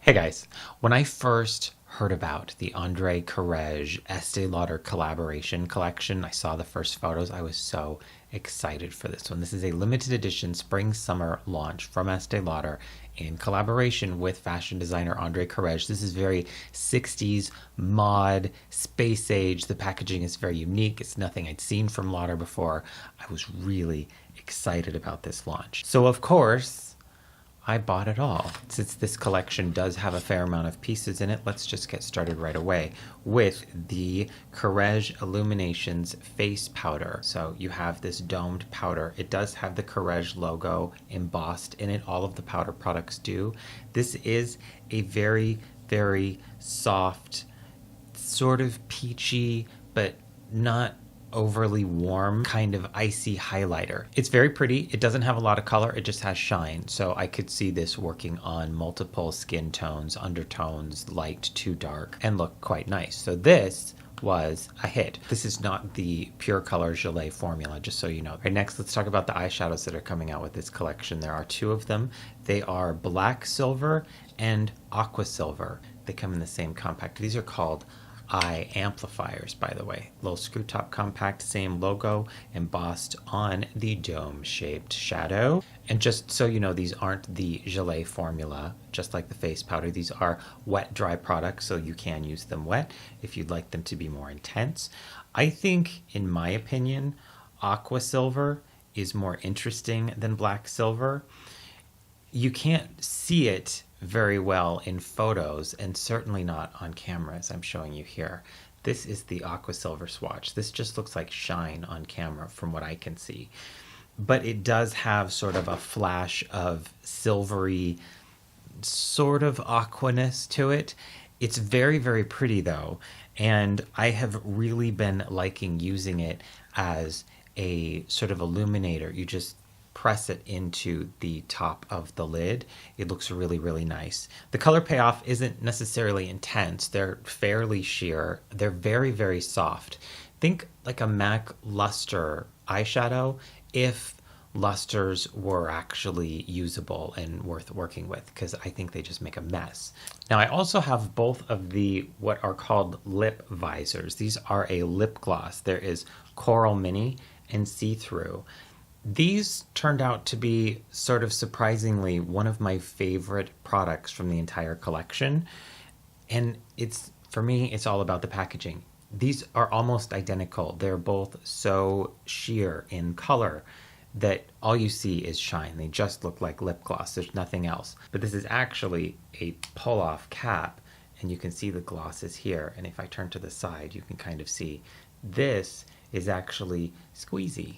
Hey guys, when I first heard about the Andre Courrèges Estée Lauder collaboration collection, I saw the first photos. I was so excited for this one. This is a limited edition spring summer launch from Estée Lauder in collaboration with fashion designer Andre Courrèges. This is very 60s mod, space age. The packaging is very unique. It's nothing I'd seen from Lauder before. I was really excited about this launch. So of course, I bought it all. Since this collection does have a fair amount of pieces in it, let's just get started right away with the Courrèges Illuminations face powder. So you have this domed powder. It does have the Courrèges logo embossed in it. All of the powder products do. This is a very, very soft, sort of peachy, but not overly warm kind of icy highlighter. It's very pretty. It doesn't have a lot of color. It just has shine. So I could see this working on multiple skin tones, undertones, light to dark, and look quite nice. So this was a hit. This is not the Pure Color Gelée formula, just so you know. Right, next, let's talk about the eyeshadows that are coming out with this collection. There are two of them. They are Black Silver and Aqua Silver. They come in the same compact. These are called eye amplifiers, by the way. Little screw top compact, same logo embossed on the dome shaped shadow. And just so you know, these aren't the Gelée formula, just like the face powder. These are wet dry products, so you can use them wet if you'd like them to be more intense. I think, in my opinion, Aqua Silver is more interesting than Black Silver. You can't see it very well in photos, and certainly not on camera as I'm showing you here. This is the Aqua Silver swatch. This just looks like shine on camera from what I can see. But it does have sort of a flash of silvery sort of aquaness to it. It's very, very pretty though, and I have really been liking using it as a sort of illuminator. You just press it into the top of the lid. It looks really, really nice. The color payoff isn't necessarily intense. They're fairly sheer. They're very, very soft. Think like a MAC luster eyeshadow if lusters were actually usable and worth working with, because I think they just make a mess. Now I also have both of the what are called lip visors. These are a lip gloss. There is Coral Mini and See-Through. These turned out to be sort of surprisingly one of my favorite products from the entire collection. And for me, it's all about the packaging. These are almost identical. They're both so sheer in color that all you see is shine. They just look like lip gloss. There's nothing else. But this is actually a pull-off cap, and you can see the gloss is here. And if I turn to the side, you can kind of see this is actually squeezy.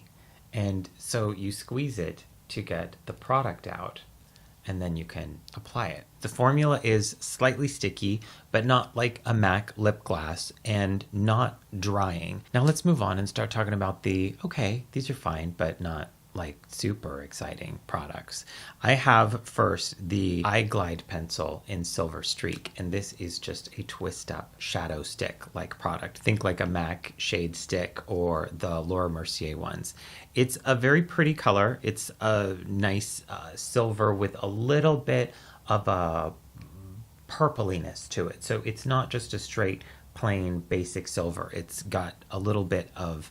And so you squeeze it to get the product out, and then you can apply it. The formula is slightly sticky, but not like a MAC lip gloss, and not drying. Now let's move on and start talking about okay, these are fine, but not like super exciting products. I have first the Eye Glide pencil in Silver Streak, and this is just a twist up shadow stick like product. Think like a MAC shade stick or the Laura Mercier ones. It's a very pretty color. It's a nice silver with a little bit of a purpliness to it. So it's not just a straight plain basic silver. It's got a little bit of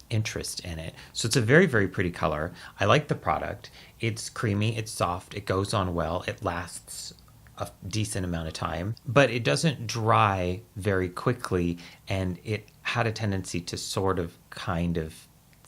interest in it. So it's a very, very pretty color. I like the product. It's creamy, it's soft, it goes on well, it lasts a decent amount of time, but it doesn't dry very quickly, and it had a tendency to sort of kind of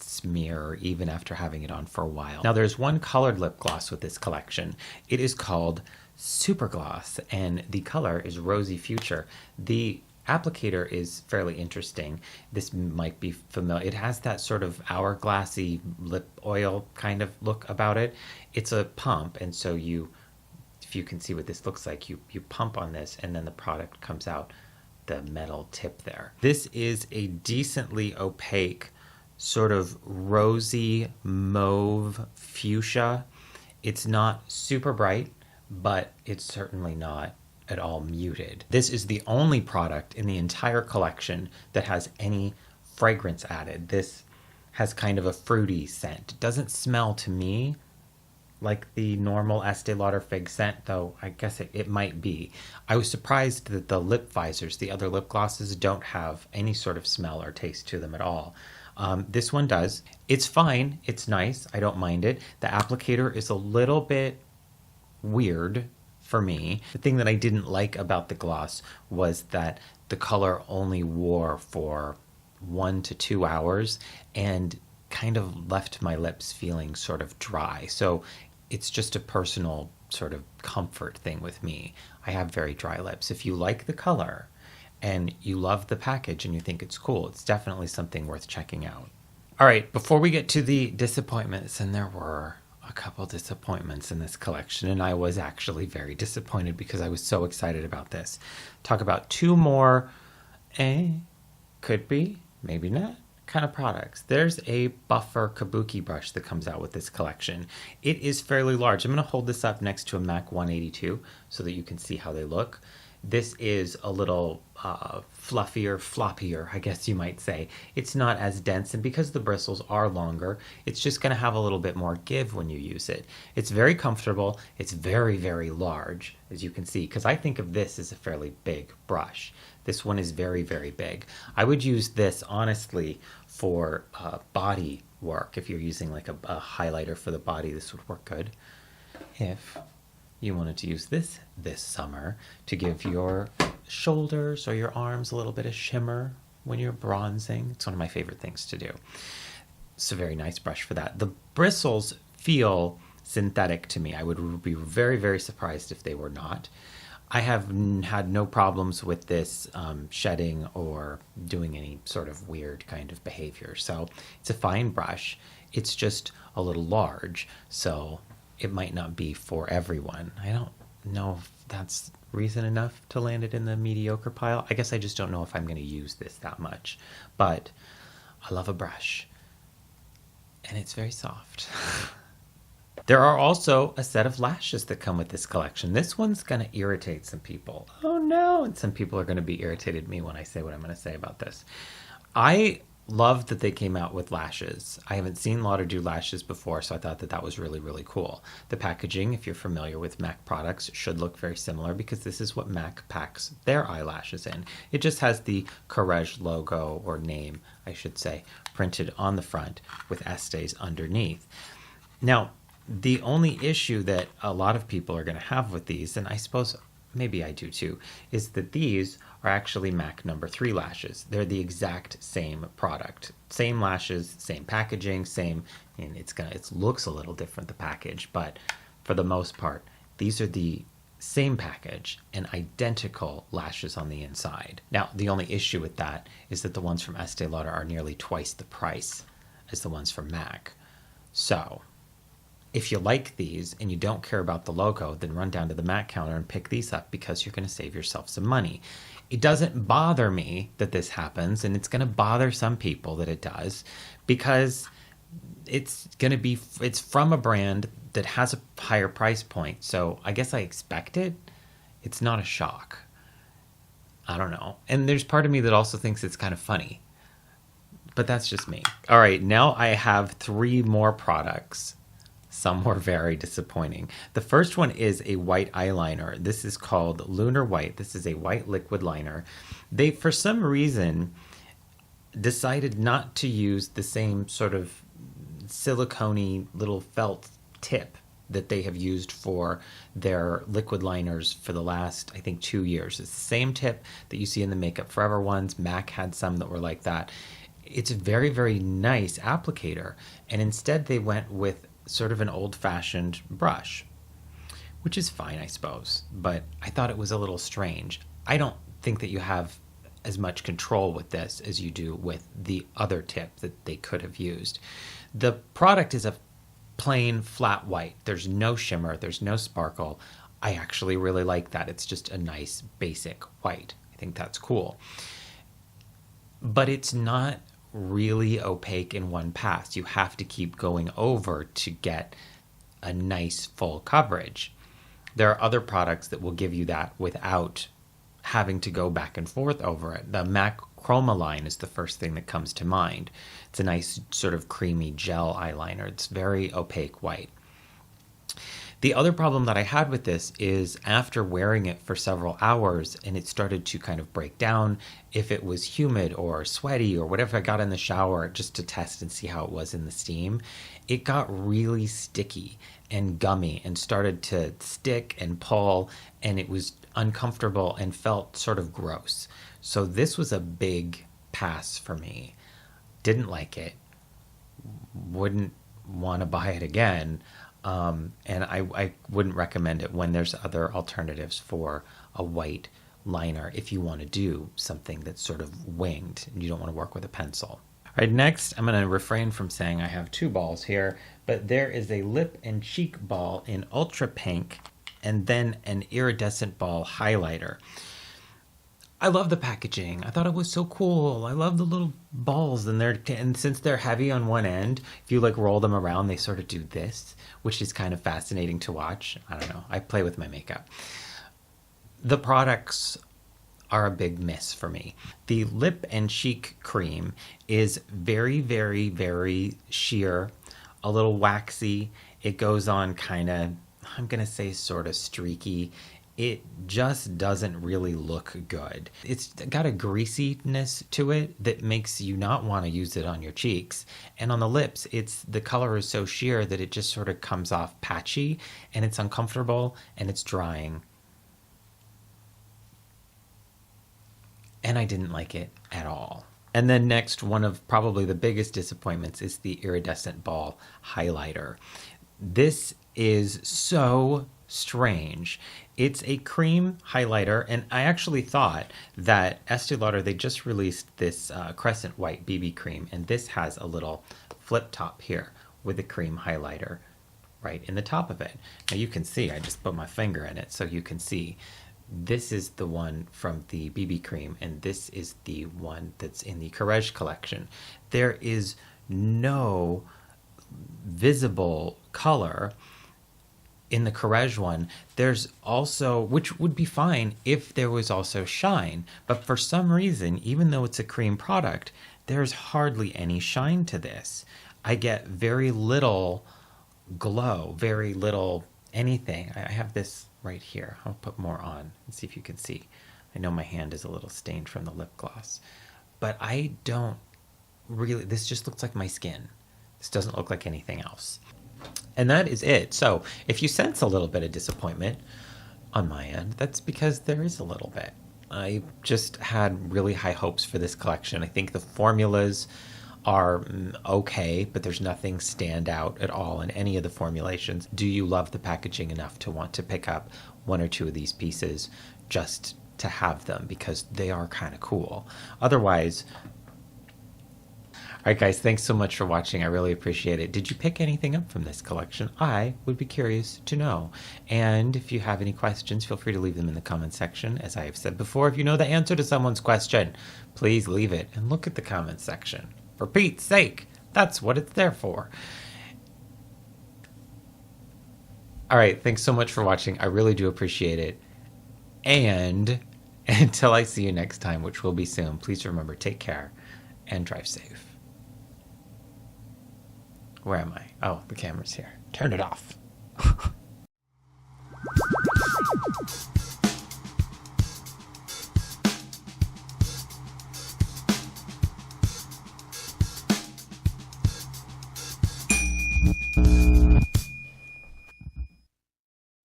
smear even after having it on for a while. Now there's one colored lip gloss with this collection. It is called Super Gloss, and the color is Rosy Future. The applicator is fairly interesting. This might be familiar. It has that sort of hourglassy lip oil kind of look about it. It's a pump, and so if you can see what this looks like, you pump on this, and then the product comes out the metal tip there. This is a decently opaque, sort of rosy mauve fuchsia. It's not super bright, but it's certainly not at all muted. This is the only product in the entire collection that has any fragrance added. This has kind of a fruity scent. It doesn't smell to me like the normal Estee Lauder Fig scent, though I guess it might be. I was surprised that the lip visors, the other lip glosses, don't have any sort of smell or taste to them at all. This one does. It's fine. It's nice. I don't mind it. The applicator is a little bit weird for me. The thing that I didn't like about the gloss was that the color only wore for 1 to 2 hours and kind of left my lips feeling sort of dry. So it's just a personal sort of comfort thing with me. I have very dry lips. If you like the color and you love the package and you think it's cool, it's definitely something worth checking out. All right, before we get to the disappointments, and there were a couple disappointments in this collection, and I was actually very disappointed because I was so excited about this. Talk about 2 more, could be, maybe not, kind of products. There's a buffer Kabuki brush that comes out with this collection. It is fairly large. I'm going to hold this up next to a MAC 182 so that you can see how they look. This is a little fluffier, floppier, I guess you might say. It's not as dense, and because the bristles are longer, it's just going to have a little bit more give when you use it. It's very comfortable. It's very, very large, as you can see, because I think of this as a fairly big brush. This one is very, very big. I would use this, honestly, for body work. If you're using like a highlighter for the body, this would work good. If you wanted to use this summer to give your shoulders or your arms a little bit of shimmer when you're bronzing. It's one of my favorite things to do. It's a very nice brush for that. The bristles feel synthetic to me. I would be very, very surprised if they were not. I have had no problems with this shedding or doing any sort of weird kind of behavior. So it's a fine brush. It's just a little large. So it might not be for everyone. I don't know if that's reason enough to land it in the mediocre pile. I guess I just don't know if I'm going to use this that much. But I love a brush. And it's very soft. There are also a set of lashes that come with this collection. This one's going to irritate some people. Oh no! And some people are going to be irritated at me when I say what I'm going to say about this. I love that they came out with lashes. I haven't seen Lauder do lashes before, so I thought that that was really, really cool. The packaging, if you're familiar with MAC products, should look very similar because this is what MAC packs their eyelashes in. It just has the Courrèges logo, or name, I should say, printed on the front with Estée's underneath. Now, the only issue that a lot of people are going to have with these, and I suppose maybe I do too, is that these are actually MAC number 3 lashes. They're the exact same product. Same lashes, same packaging, same, and it looks a little different, the package, but for the most part, these are the same package and identical lashes on the inside. Now, the only issue with that is that the ones from Estée Lauder are nearly twice the price as the ones from MAC. So if you like these and you don't care about the logo, then run down to the MAC counter and pick these up because you're going to save yourself some money. It doesn't bother me that this happens, and it's going to bother some people that it does because it's from a brand that has a higher price point. So I guess I expect it. It's not a shock. I don't know. And there's part of me that also thinks it's kind of funny. But that's just me. All right, now I have 3 more products. Some were very disappointing. The first one is a white eyeliner. This is called Lunar White. This is a white liquid liner. They, for some reason, decided not to use the same sort of silicone-y little felt tip that they have used for their liquid liners for the last, I think, 2 years. It's the same tip that you see in the Makeup Forever ones. MAC had some that were like that. It's a very, very nice applicator. And instead they went with sort of an old-fashioned brush, which is fine, I suppose, but I thought it was a little strange. I don't think that you have as much control with this as you do with the other tip that they could have used. The product is a plain flat white. There's no shimmer, there's no sparkle. I actually really like that. It's just a nice basic white. I think that's cool. But it's not really opaque in one pass. You have to keep going over to get a nice full coverage. There are other products that will give you that without having to go back and forth over it. The MAC Chroma line is the first thing that comes to mind. It's a nice sort of creamy gel eyeliner. It's very opaque white. The other problem that I had with this is after wearing it for several hours and it started to kind of break down, if it was humid or sweaty or whatever, I got in the shower just to test and see how it was in the steam, it got really sticky and gummy and started to stick and pull, and it was uncomfortable and felt sort of gross. So this was a big pass for me. Didn't like it. Wouldn't want to buy it again. And I wouldn't recommend it when there's other alternatives for a white liner if you want to do something that's sort of winged and you don't want to work with a pencil. All right, next I'm going to refrain from saying I have two balls here, but there is a lip and cheek ball in ultra pink and then an iridescent ball highlighter. I love the packaging. I thought it was so cool. I love the little balls, and since they're heavy on one end, if you like roll them around, they sort of do this, which is kind of fascinating to watch. I don't know. I play with my makeup. The products are a big miss for me. The lip and cheek cream is very, very, very sheer, a little waxy. It goes on kind of, I'm going to say sort of streaky. It just doesn't really look good. It's got a greasiness to it that makes you not want to use it on your cheeks. And on the lips, the color is so sheer that it just sort of comes off patchy and it's uncomfortable and it's drying. And I didn't like it at all. And then next, one of probably the biggest disappointments is the iridescent ball highlighter. This is so strange. It's a cream highlighter, and I actually thought that Estee Lauder, they just released this crescent white BB cream, and this has a little flip top here with a cream highlighter right in the top of it. Now you can see, I just put my finger in it so you can see. This is the one from the BB cream, and this is the one that's in the Courrèges collection. There is no visible color in the Courrèges one. There's also, which would be fine if there was also shine, but for some reason, even though it's a cream product, there's hardly any shine to this. I get very little glow, very little anything. I have this right here. I'll put more on and see if you can see. I know my hand is a little stained from the lip gloss, but I don't really, this just looks like my skin. This doesn't look like anything else. And that is it. So if you sense a little bit of disappointment on my end, that's because there is a little bit. I just had really high hopes for this collection. I think the formulas are okay, but there's nothing stand out at all in any of the formulations. Do you love the packaging enough to want to pick up one or two of these pieces just to have them because they are kind of cool? Otherwise, all right, guys, thanks so much for watching. I really appreciate it. Did you pick anything up from this collection? I would be curious to know. And if you have any questions, feel free to leave them in the comment section. As I have said before, if you know the answer to someone's question, please leave it and look at the comment section. For Pete's sake, that's what it's there for. All right, thanks so much for watching. I really do appreciate it. And until I see you next time, which will be soon, please remember, take care and drive safe. Where am I? Oh, the camera's here. Turn it off.